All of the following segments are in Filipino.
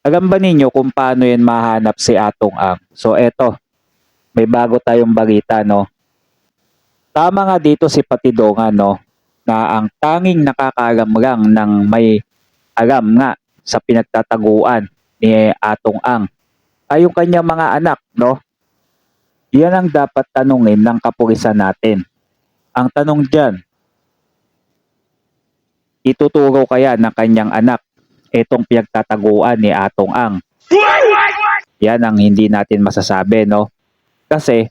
Alam ba ninyo kung paano yan mahanap si Atong Ang? So eto, may bago tayong balita, no? Tama nga dito si Patidongan, no? Na ang tanging nakakaalam lang ng may alam nga sa pinagtataguan ni Atong Ang ay yung kanyang mga anak, no? Yan ang dapat tanungin ng kapulisan natin. Ang tanong dyan, ituturo kaya ng kanyang anak itong pinagtataguan ni Atong Ang? Yan ang hindi natin masasabi, no? Kasi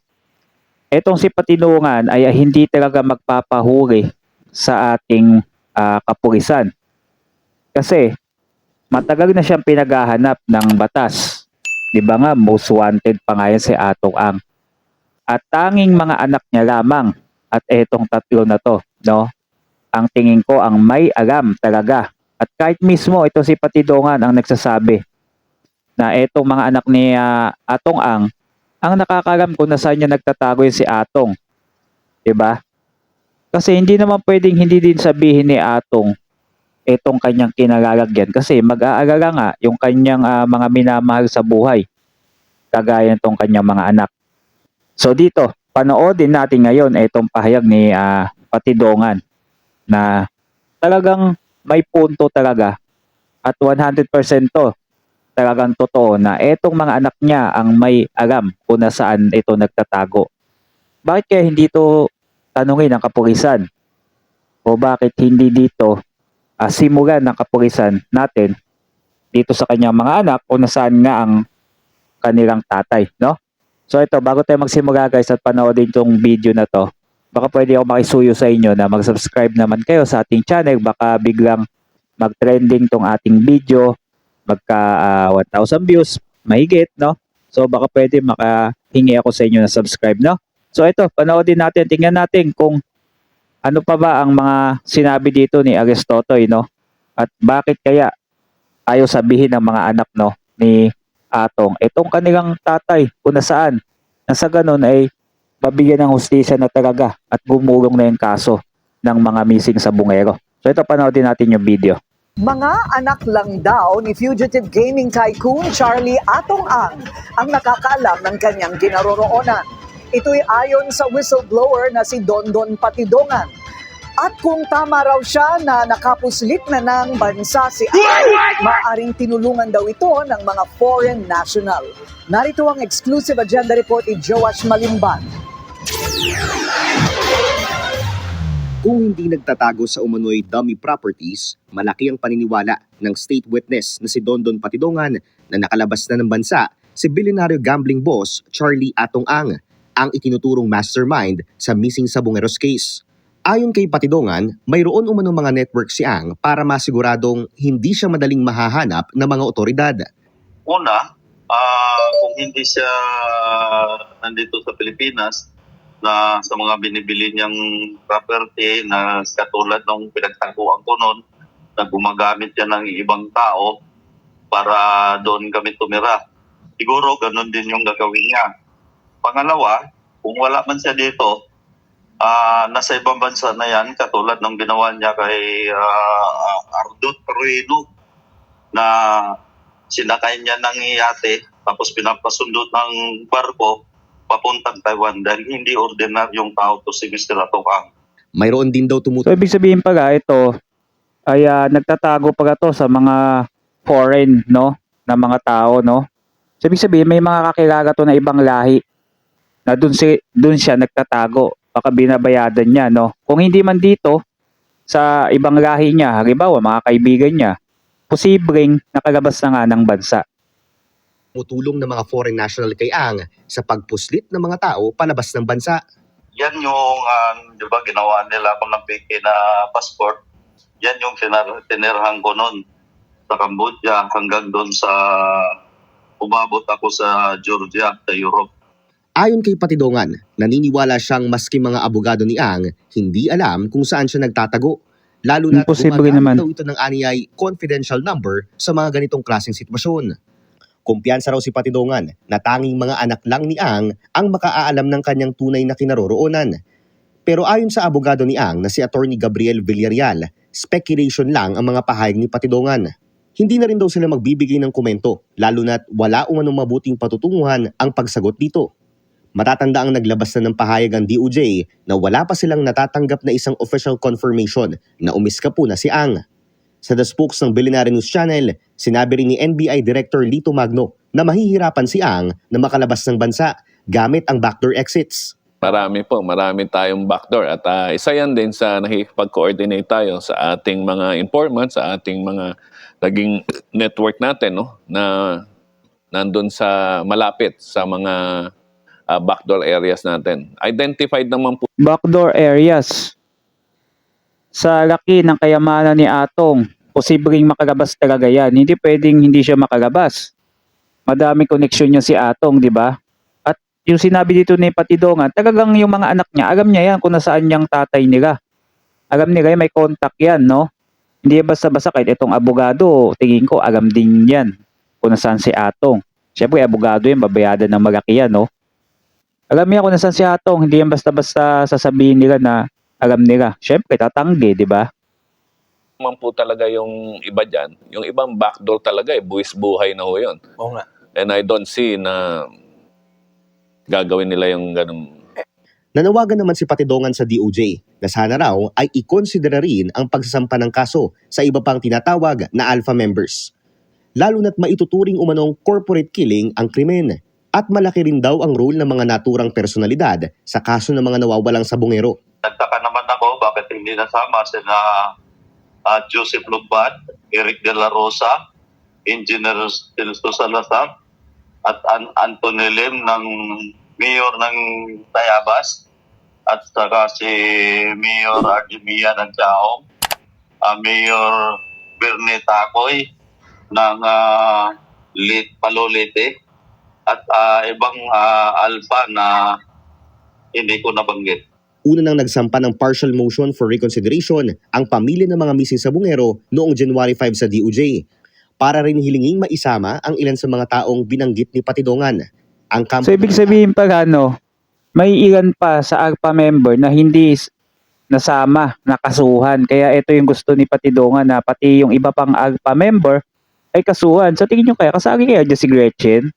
etong si Patidongan ay hindi talaga magpapahuli sa ating kapulisan. Kasi matagal na siyang pinaghahanap ng batas. Di ba nga, most wanted pa nga yan si Atong Ang. At tanging mga anak niya lamang at etong tatlo na to, no? Ang tingin ko ang may alam talaga. At kahit mismo ito si Patidongan ang nagsasabi na etong mga anak ni Atong ang nakakalam kung nasaan niya nagtatago yung si Atong. 'Di ba? Kasi hindi naman pwedeng hindi din sabihin ni Atong etong kanyang kinalalagyan kasi mag-aalala nga yung kanyang mga minamahal sa buhay. Kagaya nitong kanyang mga anak. So dito, panoodin natin ngayon itong pahayag ni Patidongan na talagang may punto talaga at 100% to talagang totoo na etong mga anak niya ang may alam kung nasaan ito nagtatago. Bakit kaya hindi ito tanungin ng kapulisan? O bakit hindi dito simulan ng kapulisan natin dito sa kanyang mga anak kung nasaan nga ang kanilang tatay, no? So ito, bago tayo magsimula guys at panoodin itong video na to, baka pwede ako makisuyo sa inyo na mag-subscribe naman kayo sa ating channel. Baka biglang mag-trending tong ating video, magka 1,000 views, mahigit, no? So baka pwede makahingi ako sa inyo na subscribe, no? So ito, panoodin natin, tingnan natin kung ano pa ba ang mga sinabi dito ni Aristotoy, no? At bakit kaya ayaw sabihin ng mga anak, no, ni Atong itong kanilang tatay kung nasaan. Nasa ganun ay mabigyan ng hustisya na talaga at gumulong na yung kaso ng mga missing sa bungero. So ito, panoodin natin yung video. Mga anak lang daw ni fugitive gaming tycoon Charlie Atong ang nakakaalam ng kanyang kinaroroonan. Ito'y ayon sa whistleblower na si Dondon Patidongan. At kung tama raw siya na nakapuslit na ng bansa si Ang, maaring tinulungan daw ito ng mga foreign national. Narito ang exclusive agenda report ni Joash Malimban. Kung hindi nagtatago sa umano'y dummy properties, malaki ang paniniwala ng state witness na si Dondon Patidongan na nakalabas na ng bansa si bilyonaryo gambling boss Charlie Atong ang itinuturong mastermind sa missing sa Bungeros case. Ayon kay Patidongan, mayroon umanong mga network si Ang para masiguradong hindi siya madaling mahahanap ng mga otoridad. Una, kung hindi siya nandito sa Pilipinas, na sa mga binibili niyang property na katulad ng pinagtaguan ko noon, na gumagamit siya ng ibang tao para doon kami tumira. Siguro ganun din yung gagawin niya. Pangalawa, kung wala man siya dito, nasa ibang bansa na yan, katulad ng ginawa niya kay Ardot Ruino, na sinakay niya ng yate tapos pinapasundot ng barko papuntang Taiwan dahil hindi ordinaryong tao to si Mr. Atong. Mayroon din daw So ibig sabihin pala ito ay nagtatago pala to sa mga foreign, no, na mga tao, no. So ibig sabihin may mga kakilala to na ibang lahi na dun siya nagtatago. Baka binabayadan niya, no. Kung hindi man dito sa ibang lahi niya, halimbawa mga kaibigan niya, posibleng nakalabas na nga ng bansa. tumutulong ng mga foreign national kay Ang sa pagpuslit ng mga tao palabas ng bansa. Yan yung, di ba, ginawa nila ako ng fake na passport. Yan yung tinirhan ko noon sa Cambodia hanggang doon sa umabot ako sa Georgia, sa Europe. Ayon kay Patidongan, naniniwala siyang maski mga abogado ni Ang hindi alam kung saan siya nagtatago. Lalo na kung naman daw ito ng aniyay confidential number sa mga ganitong klaseng sitwasyon. Kumpiyansa raw si Patidongan na tanging mga anak lang ni Ang makaaalam ng kanyang tunay na kinaroroonan. Pero ayon sa abogado ni Ang na si Attorney Gabriel Villarreal, speculation lang ang mga pahayag ni Patidongan. Hindi na rin daw sila magbibigay ng komento, lalo na't wala umanong mabuting patutunguhan ang pagsagot dito. Matatanda ang naglabas na ng pahayag ang DOJ na wala pa silang natatanggap na isang official confirmation na umiskapo na si Ang. Sa The Spokes ng Billionaire News Channel, sinabi rin ni NBI Director Lito Magno na mahihirapan si Ang na makalabas ng bansa gamit ang backdoor exits. Marami tayong backdoor at isa yan din sa nakikipag-coordinate tayo sa ating mga informants, sa ating mga naging network natin, no, na nandun sa malapit sa mga backdoor areas natin. Identified naman po Backdoor areas. Sa laki ng kayamanan ni Atong, posibleng makalabas talaga yan. Hindi pwedeng hindi siya makalabas. Madami connection niya si Atong, di ba? At yung sinabi dito ni Patidongan, talagang yung mga anak niya, alam niya yan kung nasaan yung tatay nila. Alam nila may contact yan, no? Hindi basta-basta kahit itong abogado, tingin ko alam din yan kung nasaan si Atong. Siyempre, abogado yan, babayadan ng malaki yan, no? Alam niya kung nasaan si Atong, hindi yan basta-basta sasabihin nila na alam nila. Siyempre, tatanggi, di ba? naman po talaga yung iba dyan. Yung ibang backdoor talaga, buwis buhay na ho yun. Oo nga. And I don't see na gagawin nila yung ganun. Nanawagan naman si Patidongan sa DOJ na sana raw ay ikonsidera rin ang pagsasampa ng kaso sa iba pang tinatawag na alpha members. Lalo na't maituturing umanong corporate killing ang krimen. At malaki rin daw ang role ng mga naturang personalidad sa kaso ng mga nawawalang sabongero. Nagtaka naman ako bakit hindi nasama sina Joseph Lubad, Eric De La Rosa, Engineer Celso Salazar, at Anthony Lim ng Mayor ng Tayabas, at saka si Mayor Arjimia ng Chaong, Mayor Bernie Tacoy ng Palolete, at ibang alpha na hindi ko nabanggit. Una nang nagsampa ng partial motion for reconsideration ang pamilya ng mga missing sabongero noong January 5 sa DOJ para rin hilinging maisama ang ilan sa mga taong binanggit ni Patidongan. Ang So ibig sabihin pala may ilan pa sa ALPA member na hindi nasama, nakasuhan. Kaya ito yung gusto ni Patidongan na pati yung iba pang ALPA member ay kasuhan. Sa tingin nyo kaya kasali kaya dyan si Gretchen?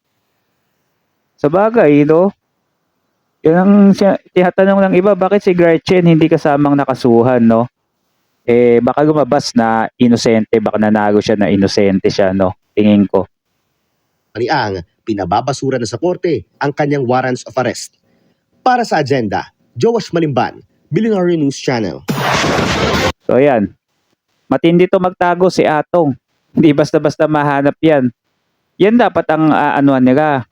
Sa bagay, yan ang tinatanong ng iba, bakit si Gretchen hindi kasamang nakasuhan, no? Baka lumabas na inosente, baka nanalo siya na inosente siya, no? Tingin ko. Ang pinababasura na sa korte ang kanyang warrants of arrest. Para sa agenda, Joash Malimban, Billionaire News Channel. So ayan, matindi to magtago si Atong. Hindi basta-basta mahanap yan. Yan dapat ang anuhan nila.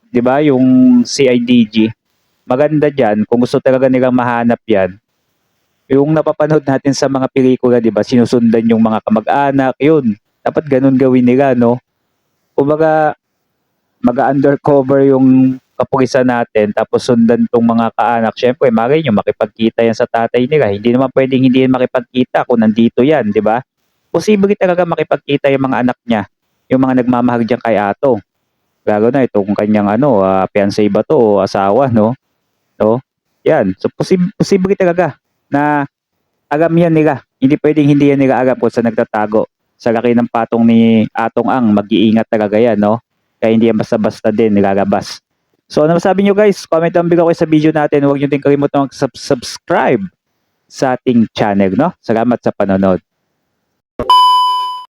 'Di ba? Yung CIDG. Maganda dyan, kung gusto talaga nilang mahanap yan, yung napapanood natin sa mga pelikula, 'di ba? Sinusundan yung mga kamag-anak, yun. Dapat ganun gawin nila, no? Kumbaga, mag-undercover yung kapulisan natin, tapos sundan tong mga kaanak. Syempre, malay nyo, makipagkita yan sa tatay nila. Hindi naman pwedeng hindi yan makipagkita kung nandito yan, 'di ba? Posible talaga makipagkita yung mga anak niya, yung mga nagmamahal diyan kay Atong. Lalo na itong kanyang fiancé ba to o asawa, no? Yan. So posible talaga na alam yan nila. Hindi pwedeng hindi yan nila alam kung saan nagtatago. Sa laki ng patong ni Atong Ang, mag-iingat talaga yan, no? Kaya hindi yan basta-basta din nilalabas. So ano masabi nyo guys? Comment down below kayo sa video natin. Huwag nyo din kalimutan mag-subscribe sa ating channel, no? Salamat sa panonood.